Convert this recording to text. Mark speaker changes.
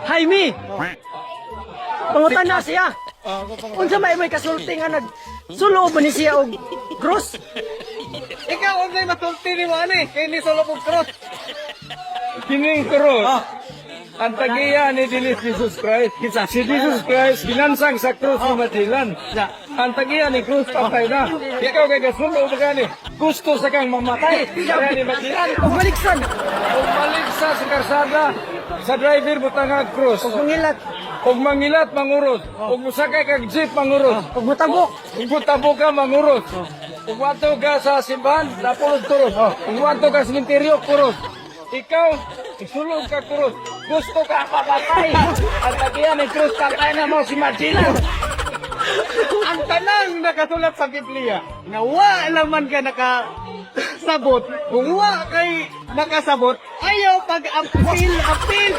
Speaker 1: Jaime. Pangutan na siya. Unsa may kasulti nga nagsulo ba ni siya og cross?
Speaker 2: Ikaw, huwag na masulti ni mo, ano eh. Kaya ni solo kong cross. Kining cross. Ang tagiya ni Dilis Jesus Christ. Si Jesus Christ, ginansang sa cross ni Matilan. Ang tagiya ni Cruz patay na. Ikaw kay gasulo ba gani? Gusto sa kang mamatay. Kaya ni Matilan.
Speaker 1: Baliksan.
Speaker 2: Bumalik sa karsada. Sa driver butang ang cross.
Speaker 1: Ug mangilat.
Speaker 2: Ug mangilat, mangurot. Ug musakay kag jeep, mangurot.
Speaker 1: Ug mutabok.
Speaker 2: Ug butabo ka, mangurot. Ug wato ka sa simbahan, napulod kurot. Ug wato ka sa sementeryo, kurot. Ikaw, isulog ka kurot. Gusto ka papatay. At tagiyan ni Cruz, patay na mo si Matilan. Ang tanang nakasulat sa Biblia, na wa naman ka nakasabot, kung wa kay nakasabot, ayaw pag-appeal.